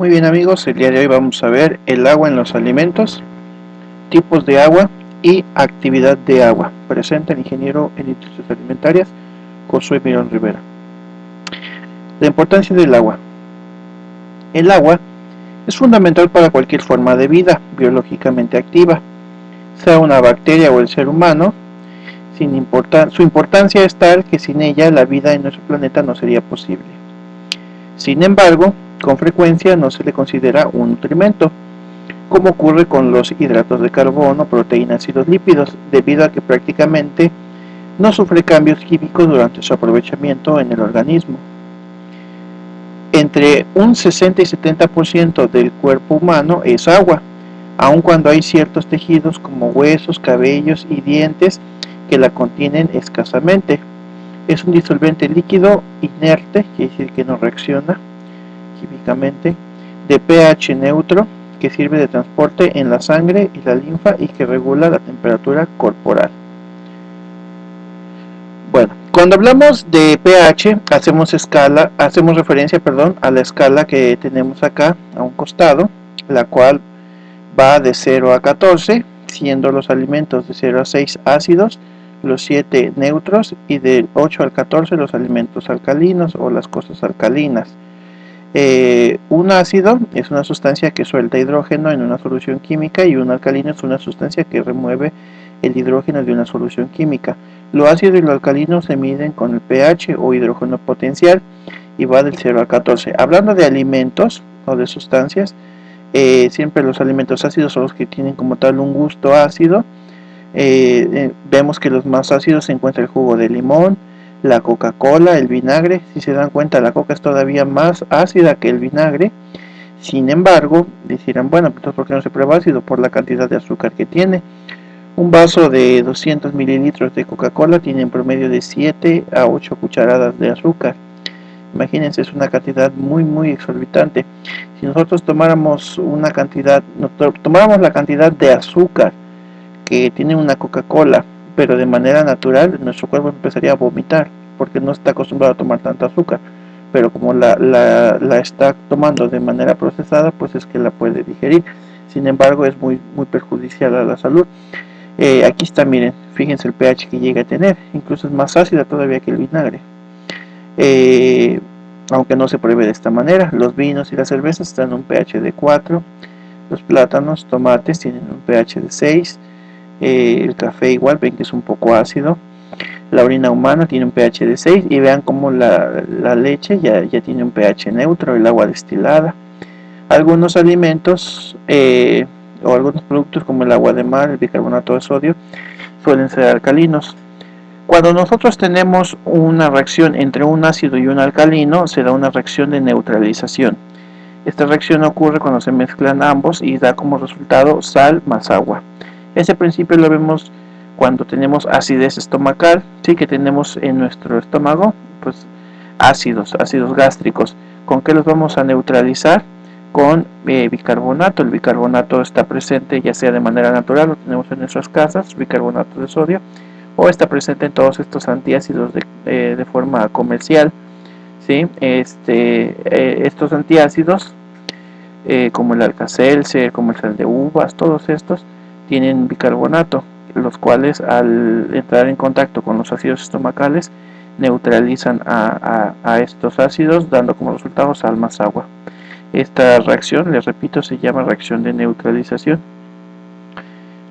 Muy bien amigos, el día de hoy vamos a ver el agua en los alimentos, tipos de agua y actividad de agua. Presenta el ingeniero en Instituciones Alimentarias, Josué Mirón Rivera. La importancia del agua. El agua es fundamental para cualquier forma de vida biológicamente activa, sea una bacteria o el ser humano. Su importancia es tal que sin ella la vida en nuestro planeta no sería posible. Sin embargo, con frecuencia no se le considera un nutrimento, como ocurre con los hidratos de carbono, proteínas y los lípidos, debido a que prácticamente no sufre cambios químicos durante su aprovechamiento en el organismo. Entre un 60 y 70% del cuerpo humano es agua, aun cuando hay ciertos tejidos como huesos, cabellos y dientes que la contienen escasamente. Es un disolvente líquido inerte, quiere decir que no reacciona químicamente, de pH neutro, que sirve de transporte en la sangre y la linfa y que regula la temperatura corporal. Bueno, cuando hablamos de pH hacemos referencia a la escala que tenemos acá a un costado, la cual va de 0 a 14, siendo los alimentos de 0 a 6 ácidos, los 7 neutros y del 8 al 14 los alimentos alcalinos o las cosas alcalinas. Un ácido es una sustancia que suelta hidrógeno en una solución química y un alcalino es una sustancia que remueve el hidrógeno de una solución química. Lo ácido y lo alcalino se miden con el pH o hidrógeno potencial y va del 0 al 14. Hablando de alimentos o de sustancias, siempre los alimentos ácidos son los que tienen como tal un gusto ácido. Vemos que los más ácidos se encuentra el jugo de limón, la Coca-Cola, el vinagre. Si se dan cuenta, la coca es todavía más ácida que el vinagre. Sin embargo, dirán, bueno, pues ¿por qué no se prueba ácido? Por la cantidad de azúcar que tiene. Un vaso de 200 mililitros de Coca-Cola tiene en promedio de 7 a 8 cucharadas de azúcar. Imagínense, es una cantidad muy exorbitante. Si nosotros tomáramos la cantidad de azúcar que tiene una Coca-Cola, pero de manera natural, nuestro cuerpo empezaría a vomitar, porque no está acostumbrado a tomar tanta azúcar, pero como la está tomando de manera procesada, pues es que la puede digerir. Sin embargo, es muy perjudicial a la salud. Aquí está, miren, fíjense el pH que llega a tener, incluso es más ácida todavía que el vinagre. Aunque no se pruebe de esta manera. Los vinos y las cervezas están en un pH de 4, los plátanos, tomates tienen un pH de 6, el café igual, ven que es un poco ácido. La orina humana tiene un pH de 6 y vean como la leche ya tiene un pH neutro, el agua destilada. Algunos alimentos o algunos productos como el agua de mar, el bicarbonato de sodio, suelen ser alcalinos. Cuando nosotros tenemos una reacción entre un ácido y un alcalino, se da una reacción de neutralización. Esta reacción ocurre cuando se mezclan ambos y da como resultado sal más agua. Ese principio lo vemos cuando tenemos acidez estomacal, sí, que tenemos en nuestro estómago pues ácidos gástricos. ¿Con qué los vamos a neutralizar? Con bicarbonato. El bicarbonato está presente ya sea de manera natural, lo tenemos en nuestras casas, bicarbonato de sodio, o está presente en todos estos antiácidos de forma comercial, ¿sí? Estos antiácidos como el Alka-Seltzer, como el sal de uvas, todos estos tienen bicarbonato, los cuales al entrar en contacto con los ácidos estomacales neutralizan a estos ácidos, dando como resultado sal más agua. Esta reacción, les repito, se llama reacción de neutralización.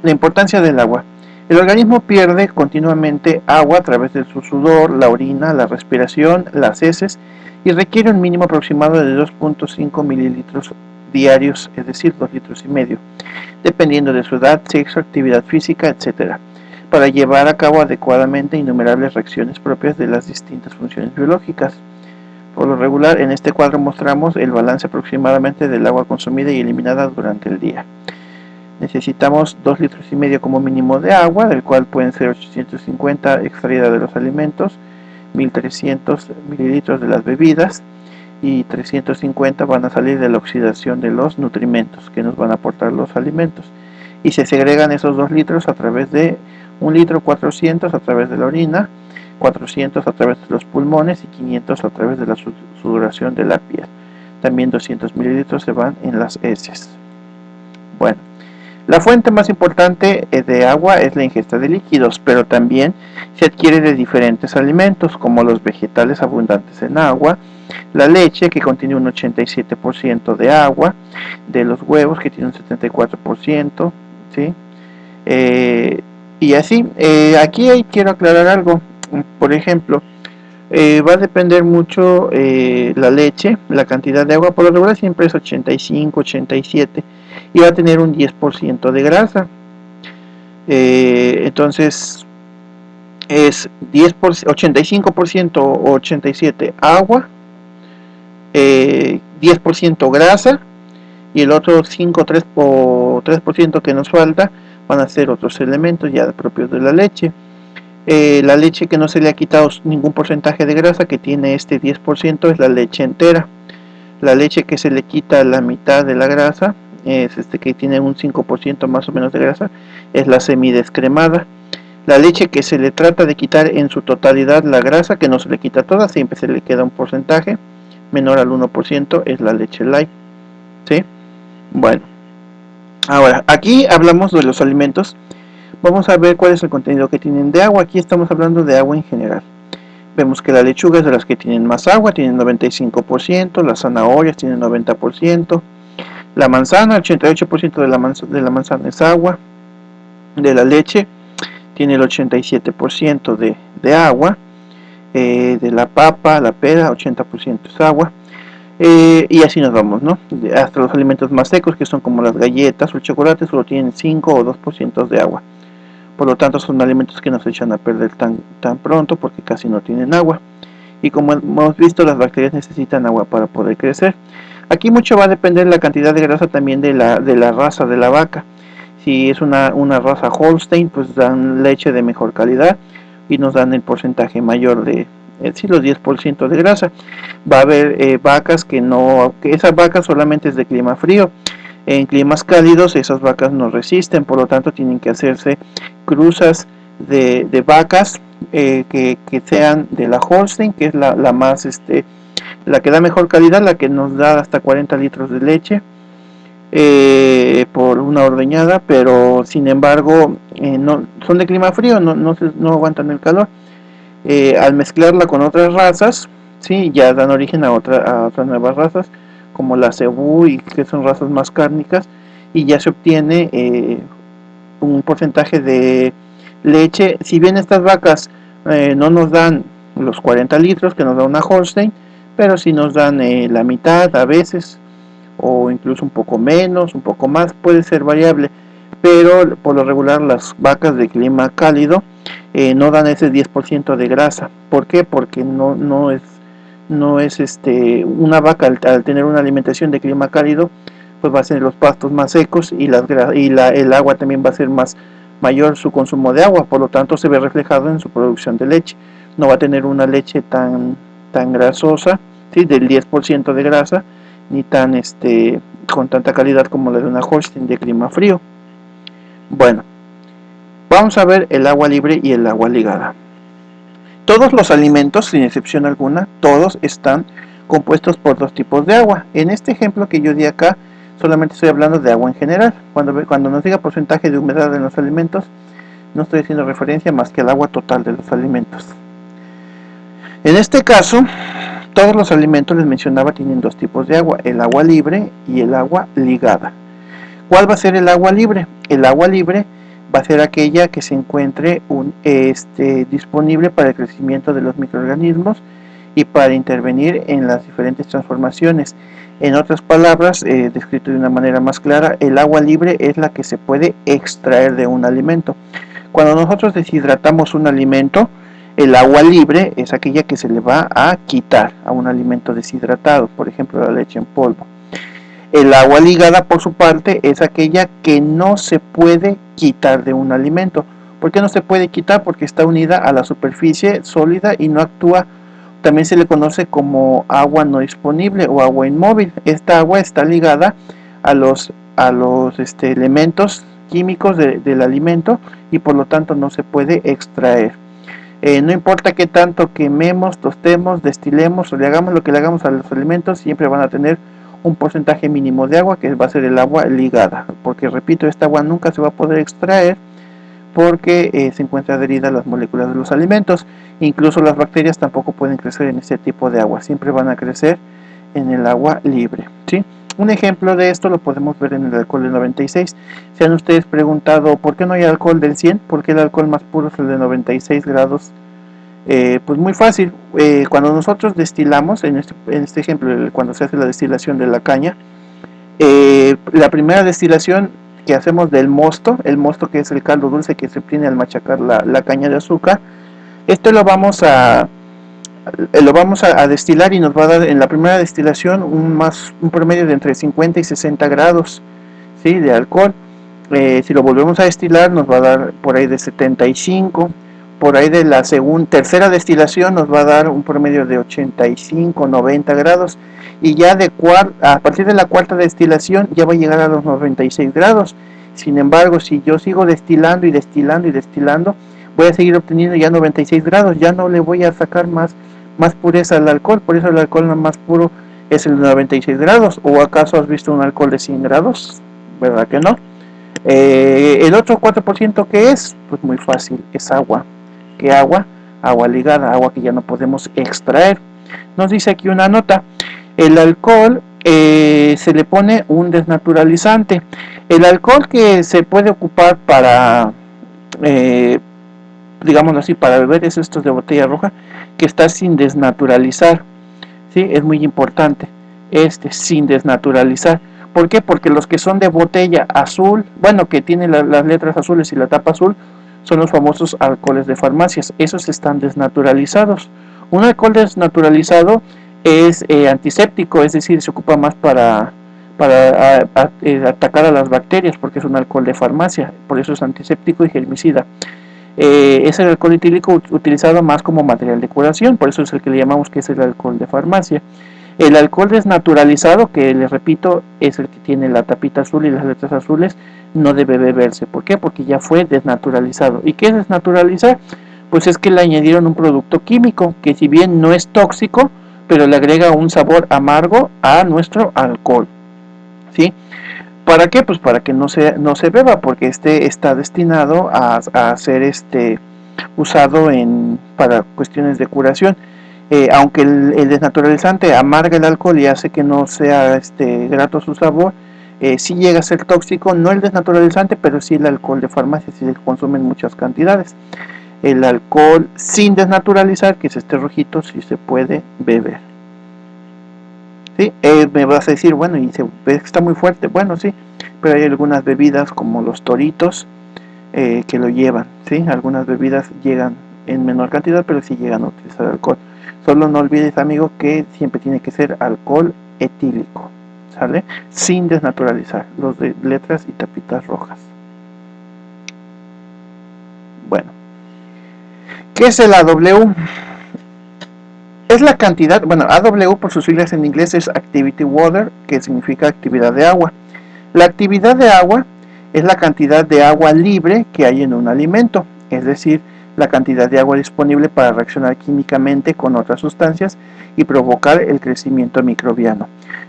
La importancia del agua. El organismo pierde continuamente agua a través de su sudor, la orina, la respiración, las heces, y requiere un mínimo aproximado de 2.5 mililitros diarios, es decir, 2 litros y medio, dependiendo de su edad, sexo, actividad física, etc., para llevar a cabo adecuadamente innumerables reacciones propias de las distintas funciones biológicas. Por lo regular, en este cuadro mostramos el balance aproximadamente del agua consumida y eliminada durante el día. Necesitamos 2 litros y medio como mínimo de agua, del cual pueden ser 850 extraída de los alimentos, 1300 mililitros de las bebidas y 350 van a salir de la oxidación de los nutrimentos que nos van a aportar los alimentos. Y se segregan esos 2 litros a través de 1 litro 400 a través de la orina, 400 a través de los pulmones y 500 a través de la sudoración de la piel. también 200 mililitros se van en las heces. Bueno, la fuente más importante de agua es la ingesta de líquidos, pero también se adquiere de diferentes alimentos, como los vegetales abundantes en agua, la leche, que contiene un 87% de agua, de los huevos, que tiene un 74%, ¿sí? Y así, aquí quiero aclarar algo. Por ejemplo, va a depender mucho la leche, la cantidad de agua. Por lo regular siempre es 85, 87 y va a tener un 10% de grasa. Entonces es 85% o 87 agua, 10% grasa, y el otro 5 o 3% que nos falta van a ser otros elementos ya propios de la leche. La leche que no se le ha quitado ningún porcentaje de grasa, que tiene este 10%, es la leche entera. La leche que se le quita la mitad de la grasa, es que tiene un 5% más o menos de grasa, es la semidescremada. La leche que se le trata de quitar en su totalidad la grasa, que no se le quita toda, siempre se le queda un porcentaje menor al 1%, es la leche light, ¿sí? Bueno, ahora aquí hablamos de los alimentos. Vamos a ver cuál es el contenido que tienen de agua. Aquí estamos hablando de agua en general. Vemos que la lechuga es de las que tienen más agua, tienen 95%, las zanahorias tienen 90%, la manzana, el 88% de la manzana es agua, de la leche tiene el 87% de agua, de la papa, la pera, 80% es agua, y así nos vamos, ¿no? Hasta los alimentos más secos, que son como las galletas o el chocolate, solo tienen 5 o 2% de agua. Por lo tanto, son alimentos que no se echan a perder tan pronto porque casi no tienen agua. Y como hemos visto, las bacterias necesitan agua para poder crecer. Aquí mucho va a depender la cantidad de grasa también de la raza de la vaca. Si es una raza Holstein, pues dan leche de mejor calidad y nos dan el porcentaje mayor de, los 10% de grasa. Va a haber vacas que esas vacas solamente es de clima frío. En climas cálidos esas vacas no resisten, por lo tanto tienen que hacerse cruzas de vacas que sean de la Holstein, que es la más la que da mejor calidad, la que nos da hasta 40 litros de leche por una ordeñada, pero sin embargo no son de clima frío, no aguantan el calor. Al mezclarla con otras razas, sí, ya dan origen a otras nuevas razas, como la cebú, y que son razas más cárnicas, y ya se obtiene un porcentaje de leche. Si bien estas vacas no nos dan los 40 litros que nos da una Holstein, pero sí nos dan la mitad a veces, o incluso un poco menos, un poco más, puede ser variable, pero por lo regular las vacas de clima cálido no dan ese 10% de grasa. ¿Por qué? Porque no es una vaca al tener una alimentación de clima cálido, pues va a ser los pastos más secos y el agua también va a ser mayor su consumo de agua, por lo tanto se ve reflejado en su producción de leche. No va a tener una leche tan grasosa, ¿sí? Del 10% de grasa, ni tan con tanta calidad como la de una Holstein de clima frío. Bueno, vamos a ver el agua libre y el agua ligada. Todos los alimentos, sin excepción alguna, todos están compuestos por dos tipos de agua. En este ejemplo que yo di acá, solamente estoy hablando de agua en general. Cuando nos diga porcentaje de humedad en los alimentos, no estoy haciendo referencia más que al agua total de los alimentos. En este caso, todos los alimentos, les mencionaba, tienen dos tipos de agua, el agua libre y el agua ligada. ¿Cuál va a ser el agua libre? El agua libre va a ser aquella que se encuentre disponible para el crecimiento de los microorganismos y para intervenir en las diferentes transformaciones. En otras palabras, descrito de una manera más clara, el agua libre es la que se puede extraer de un alimento. Cuando nosotros deshidratamos un alimento, el agua libre es aquella que se le va a quitar a un alimento deshidratado, por ejemplo la leche en polvo. El agua ligada, por su parte, es aquella que no se puede quitar de un alimento. ¿Por qué no se puede quitar? Porque está unida a la superficie sólida y no actúa. También se le conoce como agua no disponible o agua inmóvil. Esta agua está ligada a los elementos químicos del alimento y por lo tanto no se puede extraer. No importa qué tanto quememos, tostemos, destilemos o le hagamos lo que le hagamos a los alimentos, siempre van a tener un porcentaje mínimo de agua, que va a ser el agua ligada, porque repito, esta agua nunca se va a poder extraer porque se encuentra adherida a las moléculas de los alimentos. Incluso las bacterias tampoco pueden crecer en este tipo de agua, siempre van a crecer en el agua libre, ¿sí? Un ejemplo de esto lo podemos ver en el alcohol del 96. ¿Se han ustedes preguntado por qué no hay alcohol del 100? ¿Por qué el alcohol más puro es el de 96 grados? Pues muy fácil. Cuando nosotros destilamos, en este ejemplo, cuando se hace la destilación de la caña, la primera destilación que hacemos del mosto, el mosto que es el caldo dulce que se obtiene al machacar la caña de azúcar, esto lo vamos a destilar y nos va a dar en la primera destilación un promedio de entre 50 y 60 grados, ¿sí?, de alcohol. Si lo volvemos a destilar nos va a dar por ahí de 75. Por ahí de la tercera destilación nos va a dar un promedio de 85, 90 grados. Y ya a partir de la cuarta destilación ya va a llegar a los 96 grados. Sin embargo, si yo sigo destilando y destilando y destilando, voy a seguir obteniendo ya 96 grados. Ya no le voy a sacar más pureza al alcohol. Por eso el alcohol más puro es el de 96 grados. ¿O acaso has visto un alcohol de 100 grados? ¿Verdad que no? El otro 4% que es, pues muy fácil, es agua. ¿Qué agua? Agua ligada, agua que ya no podemos extraer. Nos dice aquí una nota: el alcohol se le pone un desnaturalizante. El alcohol que se puede ocupar para, digámoslo así, para beber es estos de botella roja, que está sin desnaturalizar, ¿sí? Es muy importante, sin desnaturalizar. ¿Por qué? Porque los que son de botella azul, bueno, que tienen las letras azules y la tapa azul, son los famosos alcoholes de farmacias. Esos están desnaturalizados. Un alcohol desnaturalizado es antiséptico, es decir, se ocupa más para atacar a las bacterias, porque es un alcohol de farmacia, por eso es antiséptico y germicida. Es el alcohol etílico utilizado más como material de curación, por eso es el que le llamamos que es el alcohol de farmacia. El alcohol desnaturalizado, que les repito, es el que tiene la tapita azul y las letras azules, no debe beberse. ¿Por qué? Porque ya fue desnaturalizado. ¿Y qué es desnaturalizar? Pues es que le añadieron un producto químico que, si bien no es tóxico, pero le agrega un sabor amargo a nuestro alcohol, ¿sí? ¿Para qué? Pues para que no se beba, porque está destinado a ser usado para cuestiones de curación. Aunque el desnaturalizante amarga el alcohol y hace que no sea grato su sabor, sí llega a ser tóxico, no el desnaturalizante, pero sí el alcohol de farmacia, si se consume en muchas cantidades. El alcohol sin desnaturalizar, que es este rojito, sí se puede beber. ¿Sí? Me vas a decir, bueno, y se ve que está muy fuerte. Bueno, sí, pero hay algunas bebidas como los toritos que lo llevan, ¿sí? Algunas bebidas llegan en menor cantidad, pero sí llegan a utilizar alcohol. Solo no olvides, amigo, que siempre tiene que ser alcohol etílico, ¿sale? Sin desnaturalizar, los de letras y tapitas rojas. Bueno, ¿qué es el AW? Es la cantidad, bueno, AW por sus siglas en inglés es Activity Water, que significa actividad de agua. La actividad de agua es la cantidad de agua libre que hay en un alimento, es decir, la cantidad de agua disponible para reaccionar químicamente con otras sustancias y provocar el crecimiento microbiano.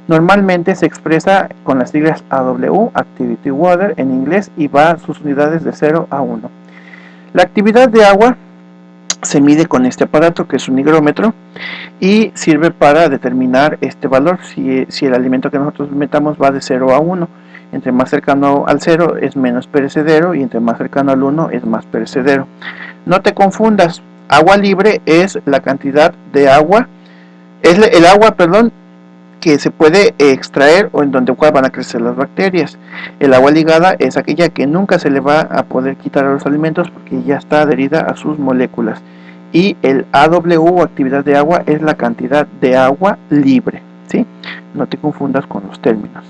Normalmente se expresa con las siglas AW, Activity Water en inglés, y va a sus unidades de 0 a 1. La actividad de agua se mide con este aparato, que es un higrómetro, y sirve para determinar este valor, si el alimento que nosotros metamos va de 0 a 1. Entre más cercano al 0 es menos perecedero y entre más cercano al 1 es más perecedero. No te confundas, agua libre es la cantidad de agua, es el agua, que se puede extraer o en donde van a crecer las bacterias. El agua ligada es aquella que nunca se le va a poder quitar a los alimentos porque ya está adherida a sus moléculas. Y el AW, actividad de agua, es la cantidad de agua libre, ¿sí? No te confundas con los términos.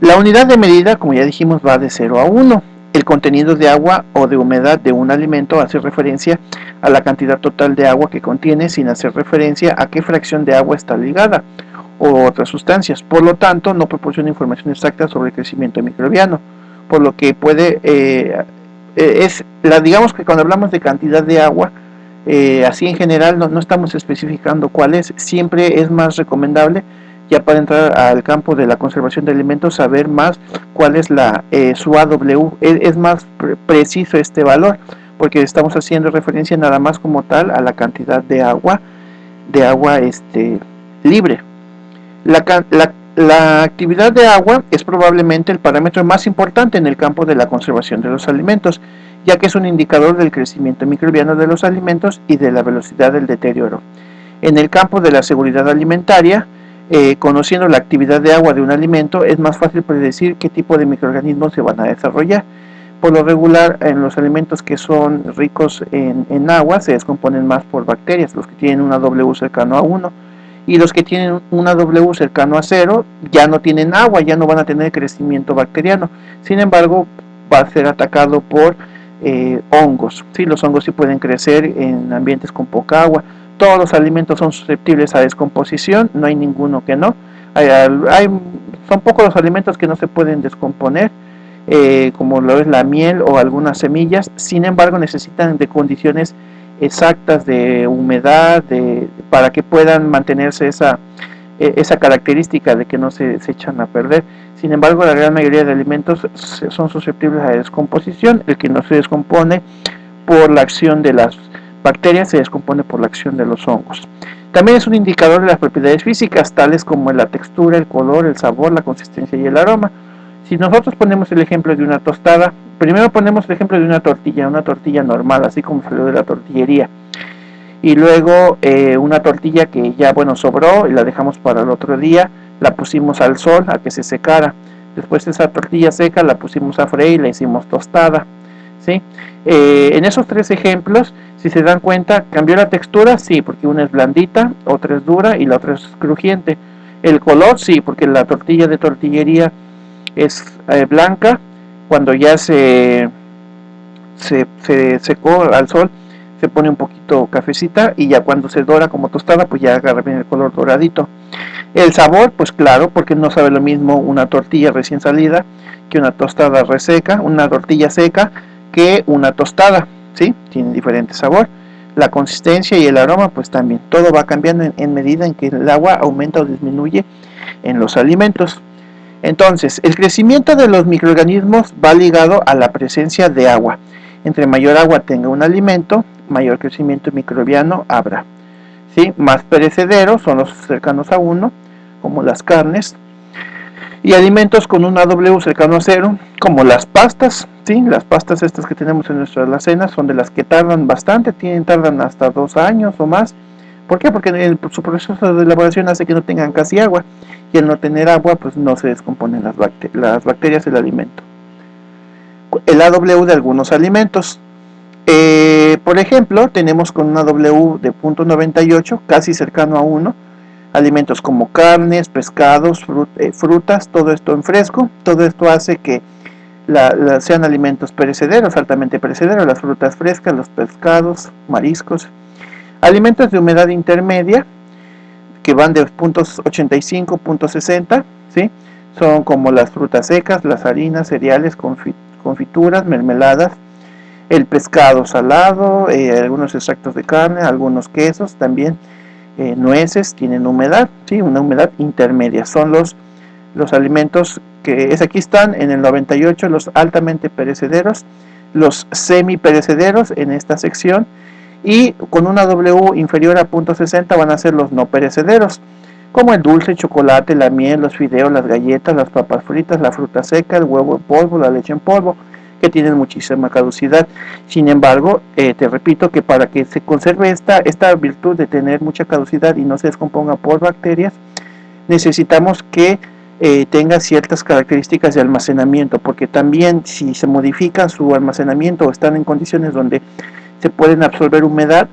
La unidad de medida, como ya dijimos, va de 0 a 1. El contenido de agua o de humedad de un alimento hace referencia a la cantidad total de agua que contiene, sin hacer referencia a qué fracción de agua está ligada o otras sustancias. Por lo tanto, no proporciona información exacta sobre el crecimiento microbiano, por lo que digamos que cuando hablamos de cantidad de agua, así en general no estamos especificando cuál es. Siempre es más recomendable ya para entrar al campo de la conservación de alimentos, saber más cuál es su AW. Es más preciso este valor, porque estamos haciendo referencia nada más como tal a la cantidad de agua libre. La actividad de agua es probablemente el parámetro más importante en el campo de la conservación de los alimentos, ya que es un indicador del crecimiento microbiano de los alimentos y de la velocidad del deterioro. En el campo de la seguridad alimentaria, conociendo la actividad de agua de un alimento, es más fácil predecir qué tipo de microorganismos se van a desarrollar. Por lo regular, en los alimentos que son ricos en agua se descomponen más por bacterias, los que tienen una W cercano a 1, y los que tienen una W cercano a 0 ya no tienen agua, ya no van a tener crecimiento bacteriano. Sin embargo, va a ser atacado por hongos. ¿Sí? Los hongos sí pueden crecer en ambientes con poca agua. Todos los alimentos son susceptibles a descomposición, no hay ninguno que no. Son pocos los alimentos que no se pueden descomponer, como lo es la miel o algunas semillas. Sin embargo, necesitan de condiciones exactas de humedad para que puedan mantenerse esa característica de que no se echan a perder. Sin embargo, la gran mayoría de alimentos son susceptibles a descomposición. El que no se descompone por la acción de las bacterias se descompone por la acción de los hongos. También es un indicador de las propiedades físicas, tales como la textura, el color, el sabor, la consistencia y el aroma. Si nosotros ponemos el ejemplo de una tostada, primero ponemos el ejemplo de una tortilla normal, así como salió de la tortillería, y luego una tortilla que ya sobró y la dejamos para el otro día, la pusimos al sol a que se secara. Después esa tortilla seca la pusimos a freír y la hicimos tostada, ¿sí? En esos tres ejemplos, si se dan cuenta, cambió la textura, sí, porque una es blandita, otra es dura y la otra es crujiente. El color, sí, porque la tortilla de tortillería es blanca, cuando ya se secó al sol se pone un poquito cafecita, y ya cuando se dora como tostada pues ya agarra bien el color doradito. El sabor, pues claro, porque no sabe lo mismo una tortilla recién salida que una tostada reseca, una tortilla seca que una tostada, ¿sí? Tiene diferente sabor. La consistencia y el aroma, pues también, todo va cambiando en medida en que el agua aumenta o disminuye en los alimentos. Entonces, el crecimiento de los microorganismos va ligado a la presencia de agua. Entre mayor agua tenga un alimento, mayor crecimiento microbiano habrá. ¿Sí? Más perecederos son los cercanos a 1, como las carnes, y alimentos con una W cercano a 0, como las pastas. ¿Sí? Las pastas estas que tenemos en nuestras alacenas son de las que tardan bastante, tardan hasta 2 años o más. ¿Por qué? Porque su proceso de elaboración hace que no tengan casi agua, y al no tener agua pues no se descomponen las bacterias del alimento. El AW de algunos alimentos, por ejemplo, tenemos con una W de 0.98, casi cercano a 1, alimentos como carnes, pescados, frutas, todo esto en fresco. Todo esto hace que sean alimentos perecederos, altamente perecederos, las frutas frescas, los pescados, mariscos. Alimentos de humedad intermedia, que van de 0.85 a 0.60, ¿sí? Son como las frutas secas, las harinas, cereales, confituras, mermeladas, el pescado salado, algunos extractos de carne, algunos quesos, también nueces tienen humedad, ¿sí? Una humedad intermedia. Son los alimentos que aquí están en el 98, los altamente perecederos, los semi perecederos en esta sección, y con una W inferior a 0.60 van a ser los no perecederos, como el dulce, el chocolate, la miel, los fideos, las galletas, las papas fritas, la fruta seca, el huevo en polvo, la leche en polvo, que tienen muchísima caducidad. Sin embargo, te repito que para que se conserve esta virtud de tener mucha caducidad y no se descomponga por bacterias, necesitamos que tenga ciertas características de almacenamiento, porque también si se modifica su almacenamiento o están en condiciones donde se pueden absorber humedad,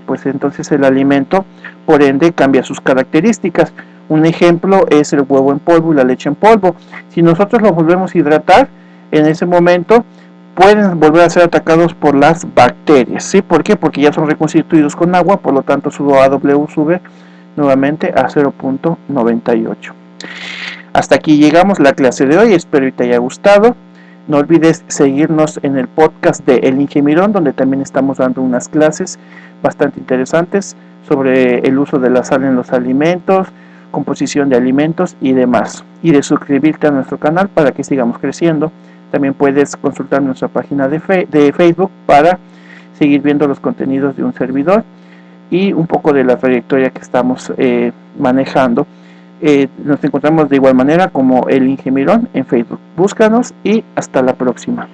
pues entonces el alimento por ende cambia sus características. Un ejemplo es el huevo en polvo y la leche en polvo. Si nosotros los volvemos a hidratar, en ese momento pueden volver a ser atacados por las bacterias, ¿sí? ¿Por qué? Porque ya son reconstituidos con agua, por lo tanto su AW sube nuevamente a 0.98. Hasta aquí llegamos la clase de hoy, espero que te haya gustado. No olvides seguirnos en el podcast de El Inge Mirón, donde también estamos dando unas clases bastante interesantes sobre el uso de la sal en los alimentos, composición de alimentos y demás, y de suscribirte a nuestro canal para que sigamos creciendo. También puedes consultar nuestra página de Facebook para seguir viendo los contenidos de un servidor y un poco de la trayectoria que estamos manejando. Nos encontramos de igual manera como El Inge Mirón en Facebook. Búscanos y hasta la próxima.